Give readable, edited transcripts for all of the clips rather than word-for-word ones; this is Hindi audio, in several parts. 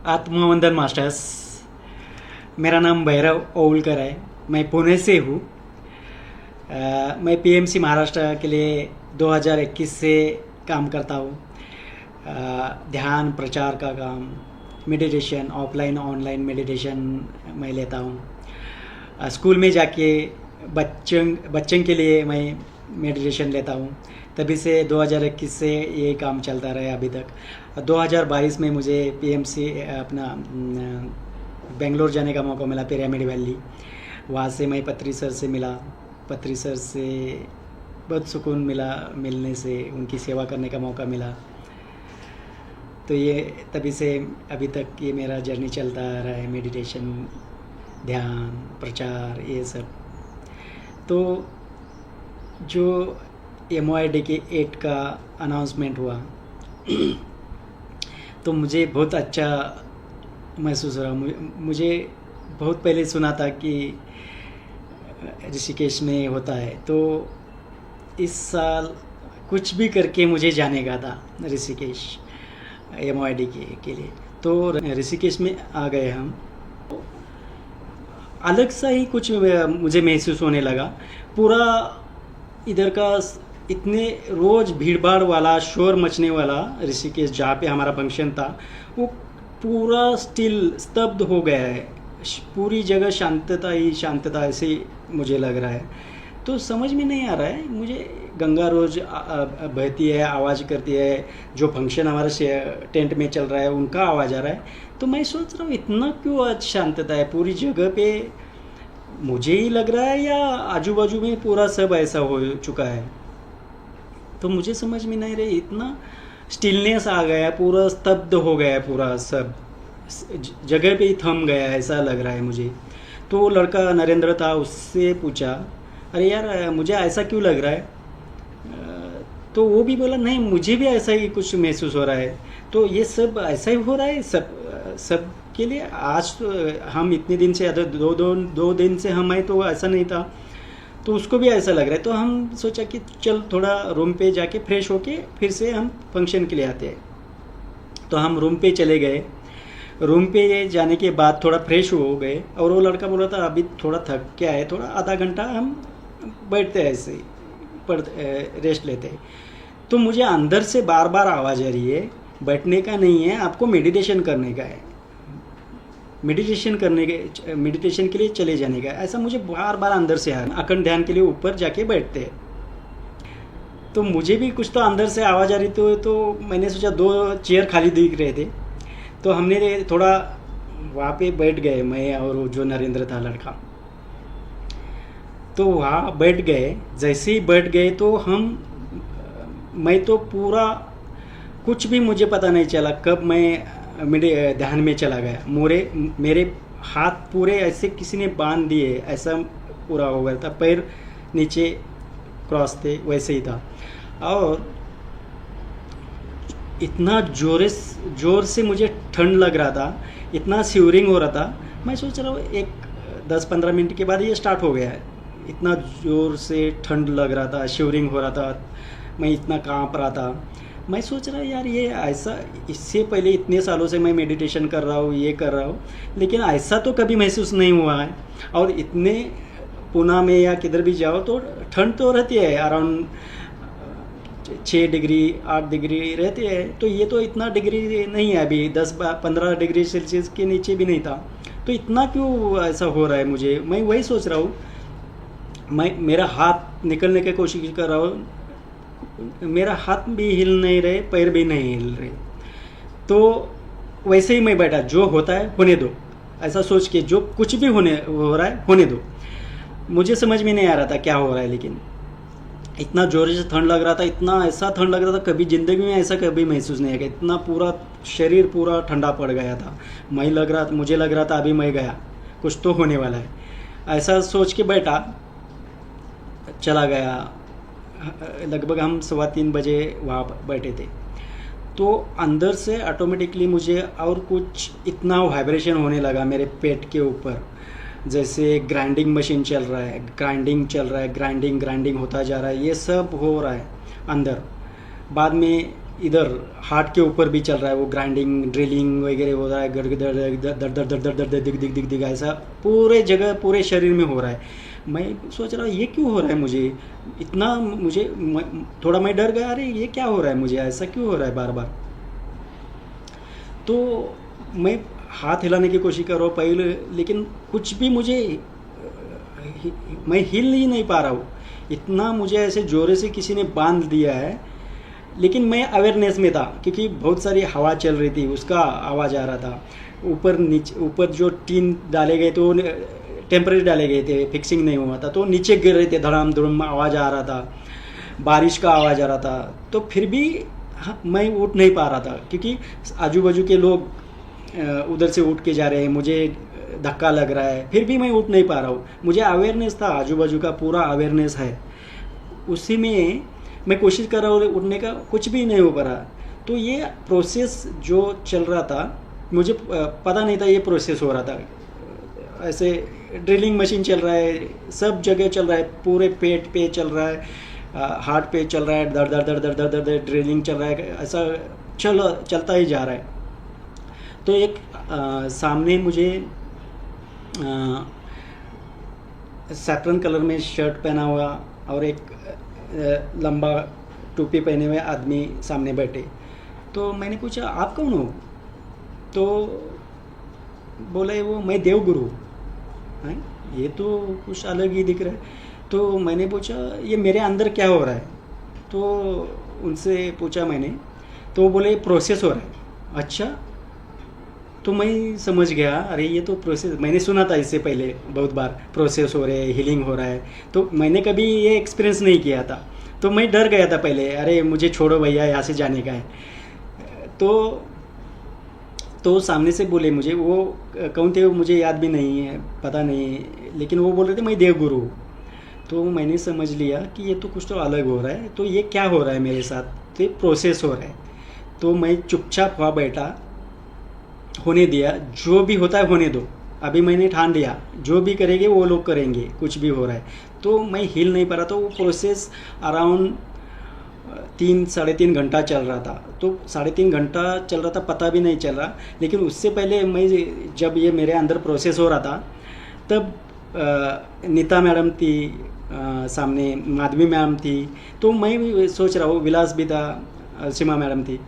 आत्मवंदन मास्टर्स। मेरा नाम भैरव ओवलकर है। मैं पुणे से हूँ। मैं पीएमसी महाराष्ट्र के लिए 2021 से काम करता हूँ। ध्यान प्रचार का काम, मेडिटेशन, ऑफलाइन ऑनलाइन मेडिटेशन मैं लेता हूँ। स्कूल में जाके बच्चों के लिए मैं मेडिटेशन लेता हूँ। तभी से 2021 से ये काम चलता रहा अभी तक। 2022 में मुझे पीएमसी अपना बेंगलोर जाने का मौका मिला, पिरामिड वैली। वहाँ से मैं पत्री सर से मिला। पत्री सर से बहुत सुकून मिला, मिलने से उनकी सेवा करने का मौका मिला। तो ये तभी से अभी तक ये मेरा जर्नी चलता आ रहा है, मेडिटेशन, ध्यान, प्रचार, ये सब। तो जो MOID के 8 का अनाउंसमेंट हुआ तो मुझे बहुत अच्छा महसूस हो रहा। मुझे बहुत पहले सुना था कि ऋषिकेश में होता है, तो इस साल कुछ भी करके मुझे जाने का था ऋषिकेश MOID के लिए। तो ऋषिकेश में आ गए हम। अलग सा ही कुछ मुझे महसूस होने लगा। पूरा इधर का इतने रोज भीड़ भाड़ वाला, शोर मचने वाला ऋषिकेश, जहाँ पे हमारा फंक्शन था, वो पूरा स्टिल स्तब्ध हो गया है। पूरी जगह शांतता ही शांतता, ऐसे मुझे लग रहा है। तो समझ में नहीं आ रहा है मुझे। गंगा रोज बहती है, आवाज़ करती है। जो फंक्शन हमारे टेंट में चल रहा है उनका आवाज़ आ रहा है। तो मैं सोच रहा हूँ इतना क्यों आज शांतता है पूरी जगह पे। मुझे ही लग रहा है या आजू बाजू में पूरा सब ऐसा हो चुका है। तो मुझे समझ में नहीं रही, इतना स्टिलनेस आ गया, पूरा स्तब्ध हो गया, पूरा सब जगह पे ही थम गया, ऐसा लग रहा है मुझे। तो वो लड़का नरेंद्र था, उससे पूछा, अरे यार मुझे ऐसा क्यों लग रहा है? तो वो भी बोला, नहीं मुझे भी ऐसा ही कुछ महसूस हो रहा है। तो ये सब ऐसा ही हो रहा है सब के लिए। आज तो हम इतने दिन से, दो दिन से हमें तो ऐसा नहीं था, तो उसको भी ऐसा लग रहा है। तो हम सोचा कि चल थोड़ा रूम पे जाके फ्रेश होके फिर से हम फंक्शन के लिए आते हैं। तो हम रूम पे चले गए। रूम पे जाने के बाद थोड़ा फ्रेश हो गए, और वो लड़का बोला था अभी थोड़ा थक के आए, थोड़ा आधा घंटा हम बैठते हैं ऐसे रेस्ट लेते हैं। तो मुझे अंदर से बार बार आवाज़ आ रही है, बैठने का नहीं है, आपको मेडिटेशन करने का है, मेडिटेशन के लिए चले जाने का। ऐसा मुझे बार बार अंदर से आ रहा है। अखंड ध्यान के लिए ऊपर जाके बैठते हैं। तो मुझे भी कुछ तो अंदर से आवाज़ आ रही थी। तो मैंने सोचा 2 चेयर खाली दिख रहे थे, तो हमने थोड़ा वहाँ पे बैठ गए, मैं और जो नरेंद्र था लड़का। तो वहाँ बैठ गए। जैसे ही बैठ गए तो मैं तो पूरा कुछ भी मुझे पता नहीं चला कब मैं मेरे ध्यान में चला गया। मेरे हाथ पूरे ऐसे किसी ने बांध दिए, ऐसा पूरा हो गया था। पैर नीचे क्रॉस थे, वैसे ही था। और इतना जोर से मुझे ठंड लग रहा था, इतना शिवरिंग हो रहा था। मैं सोच रहा हूँ एक 10-15 मिनट के बाद ये स्टार्ट हो गया है। इतना ज़ोर से ठंड लग रहा था, शिवरिंग हो रहा था, मैं इतना कांप रहा था। मैं सोच रहा यार ये ऐसा, इससे पहले इतने सालों से मैं मेडिटेशन कर रहा हूँ, ये कर रहा हूँ, लेकिन ऐसा तो कभी महसूस नहीं हुआ है। और इतने पुणे में या किधर भी जाओ तो ठंड तो रहती है, अराउंड 6 डिग्री 8 डिग्री रहती है। तो ये तो इतना डिग्री नहीं है, अभी 10-15 डिग्री सेल्सियस के नीचे भी नहीं था। तो इतना क्यों ऐसा हो रहा है मुझे? मैं वही सोच रहा हूँ। मेरा हाथ निकलने की कोशिश कर रहा हूँ, मेरा हाथ भी हिल नहीं रहे, पैर भी नहीं हिल रहे। तो वैसे ही मैं बैठा, जो होता है होने दो, ऐसा सोच के जो कुछ भी हो रहा है होने दो। मुझे समझ में नहीं आ रहा था क्या हो रहा है, लेकिन इतना जोर से ठंड लग रहा था, इतना ऐसा ठंड लग रहा था, कभी ज़िंदगी में ऐसा कभी महसूस नहीं किया। इतना पूरा शरीर पूरा ठंडा पड़ गया था। मुझे लग रहा था अभी मैं गया, कुछ तो होने वाला है, ऐसा सोच के बैठा। चला गया। लगभग हम 3:15 बजे वहाँ बैठे थे। तो अंदर से ऑटोमेटिकली मुझे और कुछ इतना वाइब्रेशन होने लगा मेरे पेट के ऊपर, जैसे ग्राइंडिंग मशीन चल रहा है, ग्राइंडिंग होता जा रहा है, ये सब हो रहा है अंदर। बाद में इधर हार्ट के ऊपर भी चल रहा है, वो ग्राइंडिंग ड्रिलिंग वगैरह हो रहा है, गड़ दर दर दर दर दर दर दर दिख दिख दिख दिख ऐसा पूरे जगह पूरे शरीर में हो रहा है। मैं सोच रहा हूँ ये क्यों हो रहा है मुझे इतना, थोड़ा मैं डर गया, अरे ये क्या हो रहा है मुझे, ऐसा क्यों हो रहा है बार बार। तो मैं हाथ हिलाने की कोशिश कर रहा हूँ पहले, लेकिन कुछ भी मुझे मैं हिल ही नहीं पा रहा हूँ, इतना मुझे ऐसे जोरे से किसी ने बांध दिया है। लेकिन मैं अवेयरनेस में था क्योंकि बहुत सारी हवा चल रही थी, उसका आवाज़ आ रहा था। ऊपर नीचे ऊपर जो टीन डाले गए तो टेम्परेरी डाले गए थे, फिक्सिंग नहीं हुआ था, तो नीचे गिर रहे थे, धड़ाम धुड़म आवाज़ आ रहा था, बारिश का आवाज़ आ रहा था। तो फिर भी मैं उठ नहीं पा रहा था क्योंकि आजू बाजू के लोग उधर से उठ के जा रहे हैं, मुझे धक्का लग रहा है, फिर भी मैं उठ नहीं पा रहा हूँ। मुझे अवेयरनेस था, आजू बाजू का पूरा अवेयरनेस है, उसी में मैं कोशिश कर रहा हूँ उठने का, कुछ भी नहीं हो पा रहा। तो ये प्रोसेस जो चल रहा था मुझे पता नहीं था ये प्रोसेस हो रहा था। ऐसे ड्रिलिंग मशीन चल रहा है, सब जगह चल रहा है, पूरे पेट पे चल रहा है, हार्ट पे चल रहा है, दर दर दर दर दर दर ड्रिलिंग चल रहा है, ऐसा चलता ही जा रहा है। तो एक सामने मुझे सैफरन कलर में शर्ट पहना हुआ और एक लंबा टोपी पहने हुए आदमी सामने बैठे। तो मैंने पूछा आप कौन हो? तो बोले वो मैं देवगुरु। हैं, ये तो कुछ अलग ही दिख रहा है। तो मैंने पूछा ये मेरे अंदर क्या हो रहा है? तो उनसे पूछा मैंने, तो वो बोले प्रोसेस हो रहा है। अच्छा, तो मैं समझ गया, अरे ये तो प्रोसेस, मैंने सुना था इससे पहले बहुत बार प्रोसेस हो रहे हैं, हीलिंग हो रहा है, तो मैंने कभी ये एक्सपीरियंस नहीं किया था। तो मैं डर गया था पहले, अरे मुझे छोड़ो भैया, यहाँ से जाने का है। तो सामने से बोले मुझे, वो कौन थे वो मुझे याद भी नहीं है, पता नहीं, लेकिन वो बोल रहे थे मैं देवगुरु। तो मैंने समझ लिया कि ये तो कुछ तो अलग हो रहा है, तो ये क्या हो रहा है मेरे साथ, तो ये प्रोसेस हो रहा है। तो मैं चुपचाप हुआ बैठा, होने दिया, जो भी होता है होने दो। अभी मैंने ठान लिया, जो भी करेंगे वो लोग करेंगे, कुछ भी हो रहा है। तो मैं हिल नहीं पा रहा था। वो प्रोसेस अराउंड 3-3.5 घंटा चल रहा था। तो 3.5 घंटा चल रहा था, पता भी नहीं चल रहा। लेकिन उससे पहले मैं जब ये मेरे अंदर प्रोसेस हो रहा था, तब नीता मैडम थी, सामने माधवी मैम थी। तो मैं भी सोच रहा हूँ, विलास भी था, सीमा मैडम थी।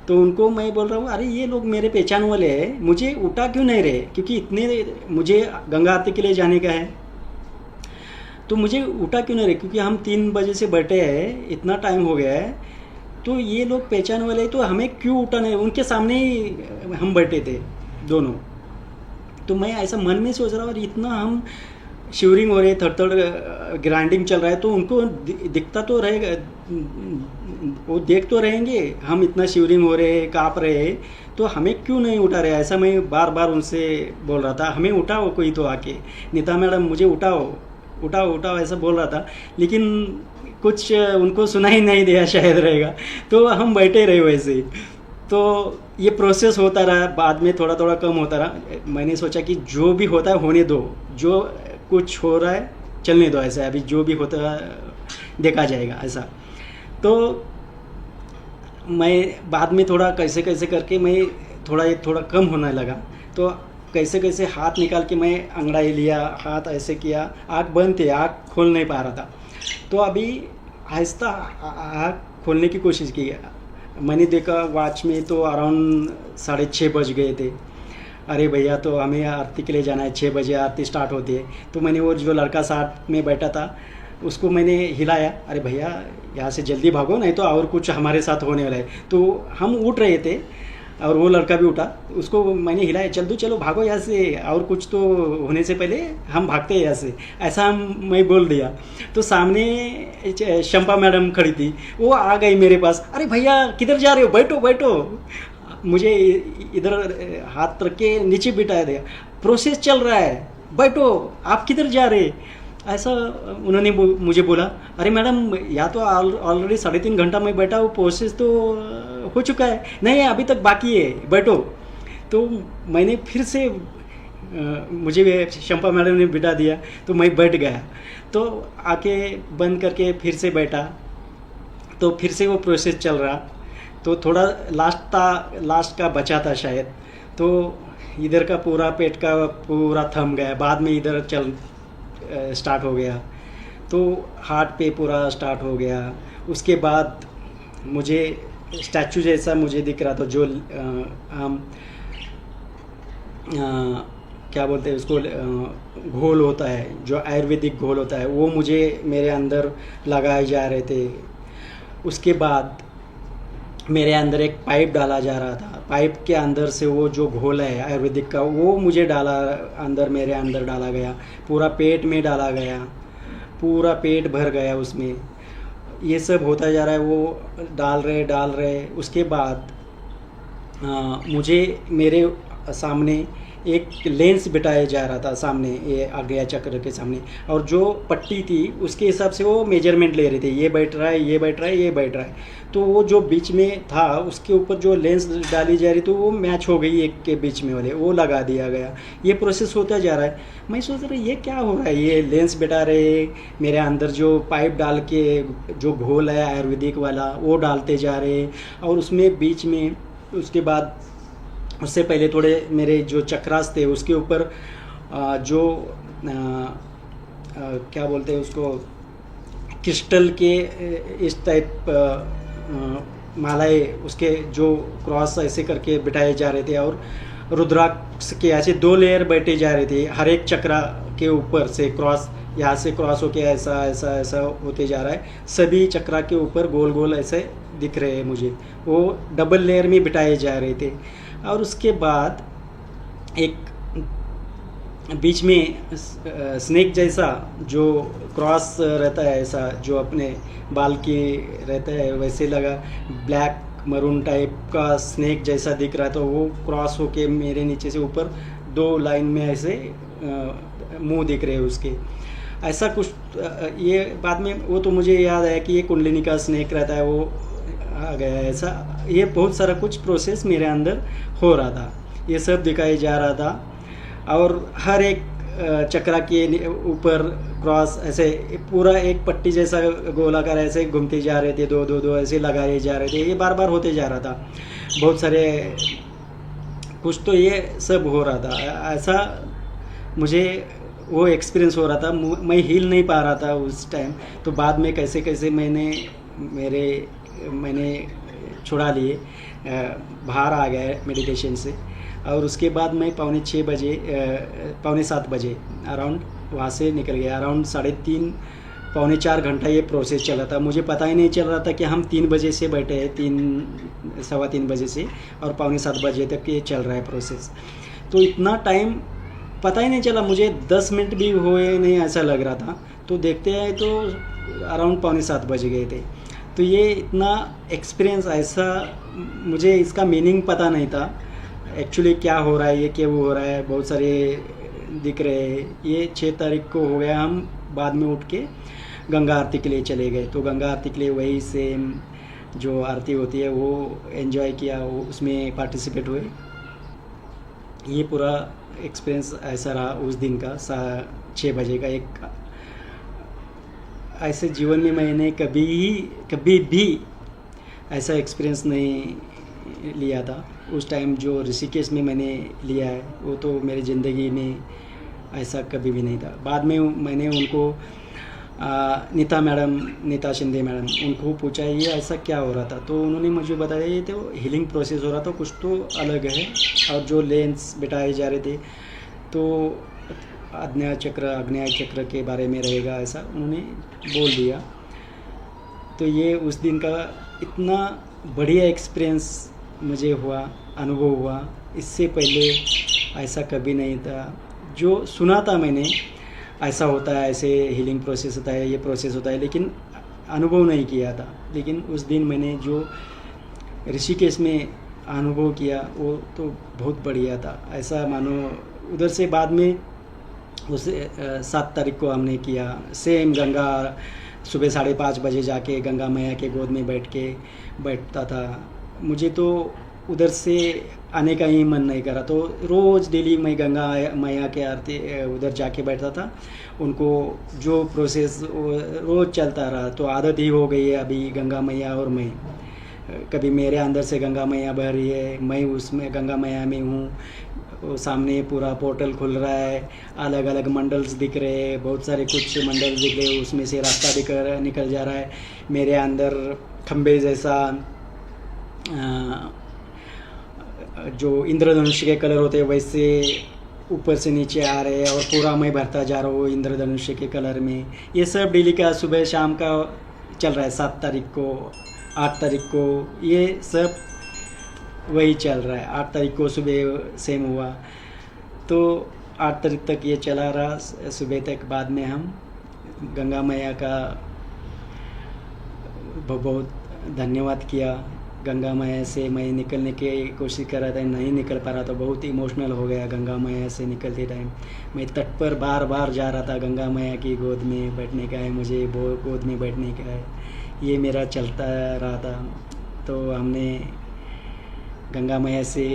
तो उनको मैं बोल रहा हूँ, अरे ये लोग मेरे पहचान वाले हैं, मुझे उठा क्यों नहीं रहे, क्योंकि इतने मुझे गंगा आरती के लिए जाने का है, तो मुझे उठा क्यों नहीं रहे, क्योंकि हम 3 बजे से बैठे हैं, इतना टाइम हो गया है। तो ये लोग पहचान वाले हैं, तो हमें क्यों उठा नहीं, उनके सामने ही हम बैठे थे दोनों। तो मैं ऐसा मन में सोच रहा हूँ, और इतना हम शिवरिंग हो रहे, थड़ ग्राइंडिंग चल रहा है, तो उनको दिखता तो रहेगा, वो देख तो रहेंगे हम इतना शिवरिंग हो रहे, काँप रहे, तो हमें क्यों नहीं उठा रहे। ऐसा मैं बार बार उनसे बोल रहा था, हमें उठाओ कोई तो आके, नीता मैडम मुझे उठाओ उठाओ उठाओ, ऐसा बोल रहा था। लेकिन कुछ उनको सुना ही नहीं दिया शायद रहेगा, तो हम बैठे रहे वैसे ही। तो ये प्रोसेस होता रहा, बाद में थोड़ा थोड़ा कम होता रहा। मैंने सोचा कि जो भी होता है होने दो, जो कुछ हो रहा है चलने दो, ऐसा अभी जो भी होता है देखा जाएगा ऐसा। तो मैं बाद में थोड़ा कैसे कैसे करके मैं थोड़ा कम होने लगा। तो कैसे कैसे हाथ निकाल के मैं अंगड़ाई लिया, हाथ ऐसे किया, आँख बंद थी, आँख खोल नहीं पा रहा था। तो अभी आहिस्ता आँख खोलने की कोशिश की। मैंने देखा वॉच में तो अराउंड 6:30 बज गए थे। अरे भैया, तो हमें आरती के लिए जाना है, 6 बजे आरती स्टार्ट होती है। तो मैंने वो जो लड़का साथ में बैठा था उसको मैंने हिलाया, अरे भैया यहाँ से जल्दी भागो, नहीं तो और कुछ हमारे साथ होने वाला है। तो हम उठ रहे थे और वो लड़का भी उठा, उसको मैंने हिलाया, जल्दी चलो भागो यहाँ से, और कुछ तो होने से पहले हम भागते हैं यहाँ से, ऐसा मैं बोल दिया। तो सामने शंपा मैडम खड़ी थी, वो आ गई मेरे पास, अरे भैया किधर जा रहे हो, बैठो बैठो। मुझे इधर हाथ रख के नीचे बिठाया दिया, प्रोसेस चल रहा है, बैठो, आप किधर जा रहे, ऐसा उन्होंने मुझे बोला। अरे मैडम, या तो ऑलरेडी 3.5 घंटा मैं बैठा हूँ, प्रोसेस तो हो चुका है, नहीं अभी तक बाकी है, बैठो। तो मैंने फिर से मुझे शंपा मैडम ने बिठा दिया, तो मैं बैठ गया। तो आके बंद करके फिर से बैठा, तो फिर से वो प्रोसेस चल रहा। तो थोड़ा लास्ट का बचा था शायद, तो इधर का पूरा पेट का पूरा थम गया, बाद में इधर चल स्टार्ट हो गया, तो हार्ट पे पूरा स्टार्ट हो गया। उसके बाद मुझे स्टैचू जैसा मुझे दिख रहा था, जो हम क्या बोलते हैं उसको, घोल होता है, जो आयुर्वेदिक घोल होता है, वो मुझे मेरे अंदर लगाए जा रहे थे। उसके बाद मेरे अंदर एक पाइप डाला जा रहा था, पाइप के अंदर से वो जो घोल है आयुर्वेदिक का, वो मुझे मेरे अंदर डाला गया, पूरा पेट में डाला गया, पूरा पेट भर गया उसमें। ये सब होता जा रहा है, वो डाल रहे। उसके बाद मुझे मेरे सामने एक लेंस बिठाया जा रहा था, सामने ये आज्ञा चक्र के सामने, और जो पट्टी थी उसके हिसाब से वो मेजरमेंट ले रहे थे, ये बैठ रहा है, ये बैठ रहा है, ये बैठ रहा है। तो वो जो बीच में था उसके ऊपर जो लेंस डाली जा रही, तो वो मैच हो गई एक के बीच में वाले, वो लगा दिया गया। ये प्रोसेस होता जा रहा है। मैं सोच रहा ये क्या हो रहा है, ये लेंस बिठा रहे मेरे अंदर, जो पाइप डाल के जो घोल है आयुर्वेदिक वाला वो डालते जा रहे, और उसमें बीच में उसके बाद उससे पहले थोड़े मेरे जो चक्रास थे उसके ऊपर जो क्या बोलते हैं उसको, क्रिस्टल के इस टाइप मालाएं, उसके जो क्रॉस ऐसे करके बिठाए जा रहे थे, और रुद्राक्ष के ऐसे 2 लेयर बैठे जा रहे थे, हर एक चक्रा के ऊपर से क्रॉस, यहाँ से क्रॉस होके ऐसा ऐसा ऐसा होते जा रहा है, सभी चक्रा के ऊपर गोल गोल ऐसे दिख रहे हैं मुझे, वो डबल लेयर में बिठाए जा रहे थे। और उसके बाद एक बीच में स्नेक जैसा जो क्रॉस रहता है, ऐसा जो अपने बाल की रहता है वैसे लगा, ब्लैक मरून टाइप का स्नेक जैसा दिख रहा है, तो वो क्रॉस होके मेरे नीचे से ऊपर 2 लाइन में ऐसे मुंह दिख रहे हैं उसके, ऐसा कुछ। ये बाद में वो तो मुझे याद आया कि ये कुंडलिनी का स्नेक रहता है, वो आ गया ऐसा। ये बहुत सारा कुछ प्रोसेस मेरे अंदर हो रहा था, ये सब दिखाई जा रहा था। और हर एक चक्रा के ऊपर क्रॉस ऐसे पूरा एक पट्टी जैसा गोलाकार ऐसे घूमते जा रहे थे, 2-2-2 ऐसे लगाए जा रहे थे, ये बार बार होते जा रहा था। बहुत सारे कुछ तो ये सब हो रहा था, ऐसा मुझे वो एक्सपीरियंस हो रहा था। मैं हिल नहीं पा रहा था उस टाइम, तो बाद में कैसे कैसे मैंने छुड़ा लिए, बाहर आ गए मेडिटेशन से। और उसके बाद मैं 5:45 बजे अराउंड वहाँ से निकल गया। अराउंड 3:30 पौने 4 घंटा ये प्रोसेस चला था। मुझे पता ही नहीं चल रहा था कि हम 3 बजे से बैठे हैं, 3:15 बजे से, और 6:45 बजे तक ये चल रहा है प्रोसेस। तो इतना टाइम पता ही नहीं चला, मुझे 10 मिनट भी हुए नहीं ऐसा लग रहा था। तो देखते हैं तो अराउंड 6:45 बज गए थे। तो ये इतना एक्सपीरियंस ऐसा, मुझे इसका मीनिंग पता नहीं था एक्चुअली क्या हो रहा है, ये क्या हो रहा है, बहुत सारे दिख रहे हैं। ये 6 तारीख को हो गया। हम बाद में उठ के गंगा आरती के लिए चले गए। तो गंगा आरती के लिए वही सेम जो आरती होती है वो एंजॉय किया, वो उसमें पार्टिसिपेट हुए। ये पूरा एक्सपीरियंस ऐसा रहा उस दिन का 6 बजे का। एक ऐसे जीवन में मैंने कभी भी ऐसा एक्सपीरियंस नहीं लिया था। उस टाइम जो ऋषिकेश में मैंने लिया है वो तो मेरी ज़िंदगी में ऐसा कभी भी नहीं था। बाद में मैंने उनको नीता शिंदे मैडम, उनको पूछा ये ऐसा क्या हो रहा था, तो उन्होंने मुझे बताया ये तो हीलिंग प्रोसेस हो रहा था, कुछ तो अलग है। और जो लेंस बिठाए जा रहे थे तो आग्नेय चक्र के बारे में रहेगा, ऐसा उन्होंने बोल दिया। तो ये उस दिन का इतना बढ़िया एक्सपीरियंस मुझे हुआ, अनुभव हुआ। इससे पहले ऐसा कभी नहीं था। जो सुना था मैंने ऐसा होता है, ऐसे हीलिंग प्रोसेस होता है, ये प्रोसेस होता है, लेकिन अनुभव नहीं किया था। लेकिन उस दिन मैंने जो ऋषिकेश में अनुभव किया वो तो बहुत बढ़िया था। ऐसा मानो उधर से बाद में उस 7 तारीख को हमने किया सेम गंगा। सुबह 5:30 बजे जाके गंगा मैया के गोद में बैठता था। मुझे तो उधर से आने का ही मन नहीं करा, तो रोज़ डेली मैं गंगा मैया के आरती उधर जाके बैठता था। उनको जो प्रोसेस रोज़ चलता रहा, तो आदत ही हो गई है अभी गंगा मैया और मैं। कभी मेरे अंदर से गंगा मैया बह रही है, मैं उसमें गंगा मैया में हूँ। वो सामने पूरा पोर्टल खुल रहा है, अलग अलग मंडल्स दिख रहे हैं, बहुत सारे कुछ मंडल्स दिख रहे हैं, उसमें से रास्ता निकल जा रहा है। मेरे अंदर खम्बे जैसा जो इंद्रधनुष के कलर होते हैं वैसे ऊपर से नीचे आ रहे हैं, और पूरा मैं भरता जा रहा हूँ इंद्रधनुष के कलर में। ये सब डेली का सुबह शाम का चल रहा है। 7 तारीख को, 8 तारीख को, ये सब वही चल रहा है। 8 तारीख को सुबह सेम हुआ, तो 8 तारीख तक ये चला रहा सुबह तक। बाद में हम गंगा मैया का बहुत धन्यवाद किया। गंगा मैया से मैं निकलने की कोशिश कर रहा था, नहीं निकल पा रहा था, बहुत इमोशनल हो गया गंगा मैया से निकलते टाइम। मैं तट पर बार बार जा रहा था, गंगा मैया की गोद में बैठने का है मुझे, वो गोद में बैठने का है, ये मेरा चलता रहा था। तो हमने गंगा मैया से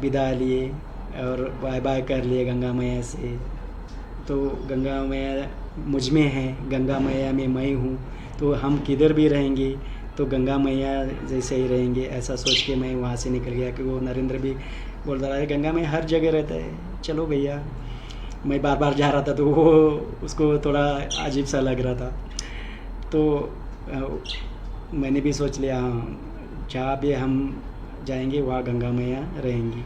विदा लिए और बाय बाय कर लिए गंगा मैया से। तो गंगा मैया मुझ में है, गंगा मैया में मैं हूँ, तो हम किधर भी रहेंगे तो गंगा मैया जैसे ही रहेंगे, ऐसा सोच के मैं वहाँ से निकल गया। कि वो नरेंद्र भी बोल रहा है गंगा मैया हर जगह रहता है, चलो भैया। मैं बार बार जा रहा था तो वो उसको थोड़ा अजीब सा लग रहा था। तो मैंने भी सोच लिया, हाँ जहाँ भी हम जाएंगे वहाँ गंगा मैया रहेंगी।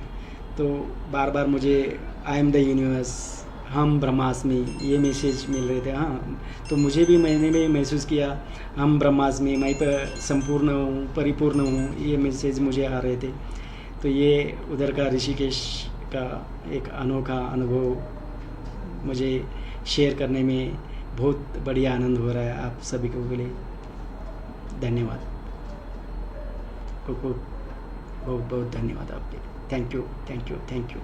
तो बार बार मुझे आई एम द यूनिवर्स, हम ब्रह्मास्मि, ये मैसेज मिल रहे थे। हाँ, तो मैंने भी महसूस किया हम ब्रह्मास्मि, मैं पर संपूर्ण हूँ, परिपूर्ण हूँ, ये मैसेज मुझे आ रहे थे। तो ये उधर का ऋषिकेश का एक अनोखा अनुभव मुझे शेयर करने में बहुत बढ़िया आनंद हो रहा है। आप सभी को के लिए धन्यवाद, बहुत बहुत धन्यवाद आपके। Thank you, thank you, thank you.